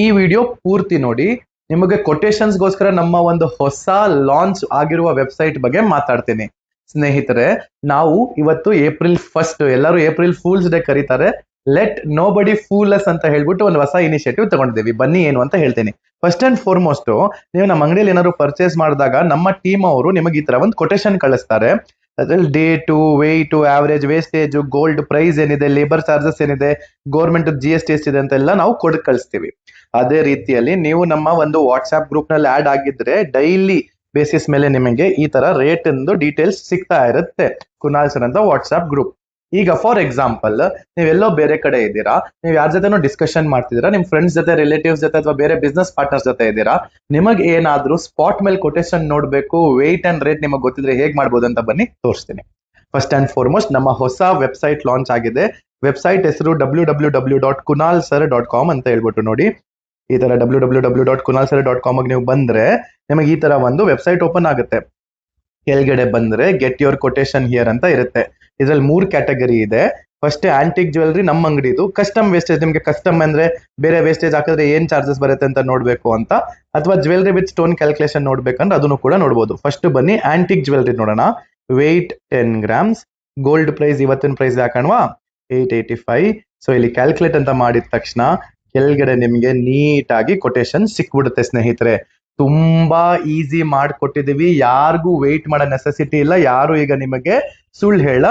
ಈ ವಿಡಿಯೋ ಪೂರ್ತಿ ನೋಡಿ. ನಿಮಗೆ ಕೊಟೇಶನ್ಸ್ಗೋಸ್ಕರ ನಮ್ಮ ಒಂದು ಹೊಸ ಲಾಂಚ್ ಆಗಿರುವ ವೆಬ್ಸೈಟ್ ಬಗ್ಗೆ ಮಾತಾಡ್ತೀನಿ. ಸ್ನೇಹಿತರೆ, ನಾವು ಇವತ್ತು ಏಪ್ರಿಲ್ 1 ಎಲ್ಲರೂ ಏಪ್ರಿಲ್ ಫೂಲ್ಸ್ ಡೇ ಕರೀತಾರೆ. ಲೆಟ್ ನೋ ಬಡಿ ಫೂಲ್ ಅಸ್ ಅಂತ ಹೇಳ್ಬಿಟ್ಟು ಒಂದು ಹೊಸ ಇನಿಷಿಯೇಟಿವ್ ತಗೊಂಡಿದ್ದೀವಿ. ಬನ್ನಿ ಏನು ಅಂತ ಹೇಳ್ತೀನಿ. ಫಸ್ಟ್ ಅಂಡ್ ಫಾರ್ಮೋಸ್ಟ್, ನೀವು ನಮ್ಮ ಅಂಗಡಿಯಲ್ಲಿ ಏನಾದ್ರು ಪರ್ಚೇಸ್ ಮಾಡಿದಾಗ ನಮ್ಮ ಟೀಮ್ ಅವರು ನಿಮಗೆ ಈ ತರ ಒಂದು ಕೊಟೇಶನ್ ಕಳಿಸ್ತಾರೆ. ಅದ್ರಲ್ಲಿ date, weight, average, wastage, gold price ಏನಿದೆ, ಲೇಬರ್ ಚಾರ್ಜಸ್ ಏನಿದೆ, ಗೌರ್ಮೆಂಟ್ GST ಎಷ್ಟಿದೆ ಅಂತೆಲ್ಲ ನಾವು ಕಳಿಸ್ತೀವಿ. ಅದೇ ರೀತಿಯಲ್ಲಿ ನೀವು ನಮ್ಮ ಒಂದು ವಾಟ್ಸ್ಆಪ್ ಗ್ರೂಪ್ ನಲ್ಲಿ ಆಡ್ ಆಗಿದ್ರೆ ಡೈಲಿ ಬೇಸಿಸ್ ಮೇಲೆ ನಿಮಗೆ ಈ ತರ ರೇಟ್ ಡೀಟೇಲ್ಸ್ ಸಿಗ್ತಾ ಇರುತ್ತೆ. ಕುನಾಲ್ ಸರ್ ಅಂತ ವಾಟ್ಸ್ಆಪ್ ಗ್ರೂಪ್. ಈಗ ಫಾರ್ ಎಕ್ಸಾಂಪಲ್, ನೀವೆಲ್ಲೋ ಬೇರೆ ಕಡೆ ಇದ್ದೀರಾ, ನೀವು ಯಾರ ಜೊತೆನೋ ಡಿಸ್ಕಷನ್ ಮಾಡ್ತಿದ್ದೀರಾ, ನಿಮ್ ಫ್ರೆಂಡ್ಸ್ ಜೊತೆ, ರಿಲೇಟಿವ್ಸ್ ಜೊತೆ ಅಥವಾ ಬೇರೆ ಬಿಸ್ನೆಸ್ ಪಾರ್ಟ್ನರ್ಸ್ ಜೊತೆ ಇದ್ದೀರಾ, ನಿಮಗೆ ಏನಾದ್ರೂ ಸ್ಪಾಟ್ ಮೇಲೆ ಕೊಟೇಶನ್ ನೋಡ್ಬೇಕು, ವೇಟ್ ಅಂಡ್ ರೇಟ್ ನಿಮಗೆ ಗೊತ್ತಿದ್ರೆ ಹೇಗ್ ಮಾಡ್ಬೋದು ಅಂತ ಬನ್ನಿ ತೋರಿಸ್ತೀನಿ. ಫಸ್ಟ್ ಅಂಡ್ ಫಾರ್ಮೋಸ್ಟ್, ನಮ್ಮ ಹೊಸ ವೆಬ್ಸೈಟ್ ಲಾಂಚ್ ಆಗಿದೆ. ವೆಬ್ಸೈಟ್ ಹೆಸರು www.kunalsir.com ಅಂತ ಹೇಳ್ಬಿಟ್ಟು ನೋಡಿ. ಈ ತರ www.kunalsir.com ನೀವು ಬಂದ್ರೆ ನಿಮಗೆ ಈ ತರ ಒಂದು ವೆಬ್ಸೈಟ್ ಓಪನ್ ಆಗುತ್ತೆ. ಕೆಳಗಡೆ ಬಂದ್ರೆ ಗೆಟ್ ಯುವರ್ ಕೊಟೇಶನ್ ಹಿಯರ್ ಅಂತ ಇರುತ್ತೆ. ಇದ್ರಲ್ಲಿ 3 ಕ್ಯಾಟಗರಿ ಇದೆ. ಫಸ್ಟ್ ಆಂಟಿಕ್ ಜ್ಯುವೆಲ್ರಿ ನಮ್ಮ ಅಂಗಡಿದು. ಕಸ್ಟಮ್ ವೇಸ್ಟೇಜ್, ನಿಮ್ಗೆ ಕಸ್ಟಮ್ ಅಂದ್ರೆ ಬೇರೆ ವೇಸ್ಟೇಜ್ ಹಾಕಿದ್ರೆ ಏನ್ ಚಾರ್ಜಸ್ ಬರುತ್ತೆ ಅಂತ ನೋಡ್ಬೇಕು ಅಂತ, ಅಥವಾ ಜ್ಯುವೆಲ್ರಿ ವಿತ್ ಸ್ಟೋನ್ ಕ್ಯಾಲ್ಕುಲೇಷನ್ ನೋಡ್ಬೇಕಂದ್ರೆ ಅದನ್ನು ಕೂಡ ನೋಡ್ಬೋದು. ಫಸ್ಟ್ ಬನ್ನಿ ಆಂಟಿಕ್ ಜ್ಯುವೆಲ್ರಿ ನೋಡೋಣ. ವೆಯ್ಟ್ 10 grams, ಗೋಲ್ಡ್ ಪ್ರೈಸ್ ಇವತ್ತಿನ ಪ್ರೈಸ್ ಹಾಕೋಣವಾ 885. ಸೊ ಇಲ್ಲಿ ಕ್ಯಾಲ್ಕುಲೇಟ್ ಅಂತ ಮಾಡಿದ ತಕ್ಷಣ ಕೆಳಗಡೆ ನಿಮ್ಗೆ ನೀಟಾಗಿ ಕೊಟೇಶನ್ ಸಿಕ್ಬಿಡುತ್ತೆ. ಸ್ನೇಹಿತರೆ, ತುಂಬಾ ಈಸಿ ಮಾಡ್ಕೊಟ್ಟಿದೀವಿ. ಯಾರಿಗೂ ವೇಟ್ ಮಾಡೋ ನೆಸೆಸಿಟಿ ಇಲ್ಲ. ಯಾರು ಈಗ ನಿಮಗೆ ಸುಳ್ಳು ಹೇಳ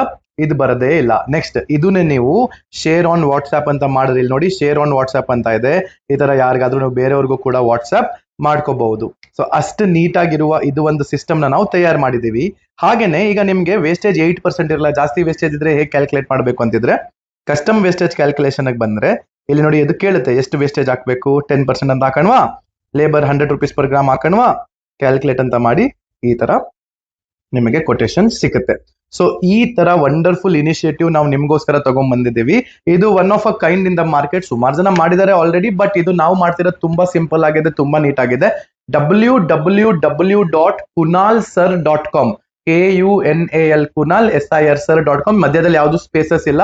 ಇದು ಬರದೇ ಇಲ್ಲ. ನೆಕ್ಸ್ಟ್, ಇದನ್ನೇ ನೀವು ಶೇರ್ ಆನ್ ವಾಟ್ಸ್ಆಪ್ ಅಂತ ಮಾಡಿದ್ರೆ ಇಲ್ಲಿ ನೋಡಿ, ಶೇರ್ ಆನ್ ವಾಟ್ಸ್ಆಪ್ ಅಂತ ಇದೆ. ಈ ತರ ಯಾರಿಗಾದ್ರೂ ನೀವು ಬೇರೆಯವ್ರಿಗೂ ಕೂಡ ವಾಟ್ಸ್ಆಪ್ ಮಾಡ್ಕೋಬಹುದು. ಸೊ ಅಷ್ಟು ನೀಟಾಗಿರುವ ಇದು ಒಂದು ಸಿಸ್ಟಮ್ ನಾವು ತಯಾರು ಮಾಡಿದೀವಿ. ಹಾಗೇನೆ ಈಗ ನಿಮ್ಗೆ ವೇಸ್ಟೇಜ್ 8% ಇರಲ್ಲ, ಜಾಸ್ತಿ ವೇಸ್ಟೇಜ್ ಇದ್ರೆ ಹೇಗೆ ಕ್ಯಾಲ್ಕುಲೇಟ್ ಮಾಡ್ಬೇಕು ಅಂತಿದ್ರೆ ಕಸ್ಟಮ್ ವೇಸ್ಟೇಜ್ ಕ್ಯಾಲ್ಕುಲೇಷನ್ ಬಂದ್ರೆ ಇಲ್ಲಿ ನೋಡಿ, ಇದು ಕೇಳುತ್ತೆ ಎಷ್ಟು ವೇಸ್ಟೇಜ್ ಹಾಕ್ಬೇಕು. 10% ಅಂತ ಹಾಕೋಣವಾ, ಲೇಬರ್ 100 rupees per gram ಹಾಕೋಣವಾ, ಕ್ಯಾಲ್ಕುಲೇಟ್ ಅಂತ ಮಾಡಿ ಈ ತರ ನಿಮಗೆ ಕೊಟೇಶನ್ ಸಿಗುತ್ತೆ. ಸೊ ಈ ತರ ವಂಡರ್ಫುಲ್ ಇನಿಷಿಯೇಟಿವ್ ನಾವು ನಿಮ್ಗೋಸ್ಕರ ತಗೊಂಡ್ ಬಂದಿದ್ದೀವಿ. ಇದು one of a kind in the market. ಸುಮಾರು ಜನ ಮಾಡಿದ್ದಾರೆ ಆಲ್ರೆಡಿ, ಬಟ್ ಇದು ನಾವು ಮಾಡ್ತಿರೋದು ತುಂಬಾ ಸಿಂಪಲ್ ಆಗಿದೆ, ತುಂಬಾ ನೀಟ್ ಆಗಿದೆ. www.kunalsir.com, KUNAL Kunal SIR.com. ಮಧ್ಯದಲ್ಲಿ ಯಾವ್ದು ಸ್ಪೇಸಸ್ ಇಲ್ಲ.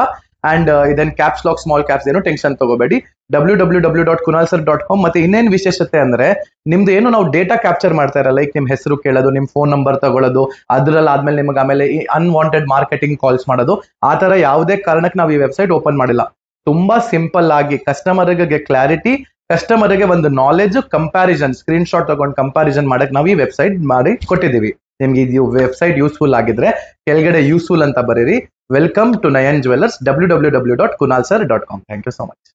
ಅಂಡ್ ಇದನ್ ಕ್ಯಾಪ್ಸ್ ಲಾಕ್, ಸ್ಮಾಲ್ ಕ್ಯಾಪ್ಸ್, ಏನು ಟೆನ್ಷನ್ ತಗೋಬೇಡಿ. www.kunalsir.com. ಮತ್ತೆ ಇನ್ನೇನು ವಿಶೇಷತೆ ಅಂದ್ರೆ, ನಿಮ್ದು ಏನು ನಾವು ಡೇಟಾ ಕ್ಯಾಪ್ಚರ್ ಮಾಡ್ತಾ ಇರಲ್ಲ, ಲೈಕ್ ನಿಮ್ ಹೆಸರು ಕೇಳೋದು, ನಿಮ್ ಫೋನ್ ನಂಬರ್ ತಗೊಳ್ಳೋದು, ಅದ್ರಲ್ಲಿ ಆದ್ಮೇಲೆ ನಿಮಗೆ ಆಮೇಲೆ ಅನ್ವಾಂಟೆಡ್ ಮಾರ್ಕೆಟಿಂಗ್ ಕಾಲ್ಸ್ ಮಾಡೋದು, ಆ ತರ ಯಾವುದೇ ಕಾರಣಕ್ಕೆ ನಾವು ಈ ವೆಬ್ಸೈಟ್ ಓಪನ್ ಮಾಡಿಲ್ಲ. ತುಂಬಾ ಸಿಂಪಲ್ ಆಗಿ ಕಸ್ಟಮರ್ಗೆ ಕ್ಲಾರಿಟಿ, ಕಸ್ಟಮರ್ಗೆ ಒಂದು ನಾಲೆಜ್, ಕಂಪ್ಯಾರಿಸನ್, ಸ್ಕ್ರೀನ್ ಶಾಟ್ ತಗೊಂಡು ಕಂಪ್ಯಾರಿಸನ್ ಮಾಡಕ್ ನಾವು ಈ ವೆಬ್ಸೈಟ್ ಮಾಡಿ ಕೊಟ್ಟಿದ್ದೀವಿ. ನಿಮ್ಗೆ ಇದು ವೆಬ್ಸೈಟ್ ಯೂಸ್ಫುಲ್ ಆಗಿದ್ರೆ ಕೆಳಗಡೆ ಯೂಸ್ಫುಲ್ ಅಂತ ಬರೀರಿ. Welcome to Nayan jewellers, www.kunalsir.com. Thank you so much.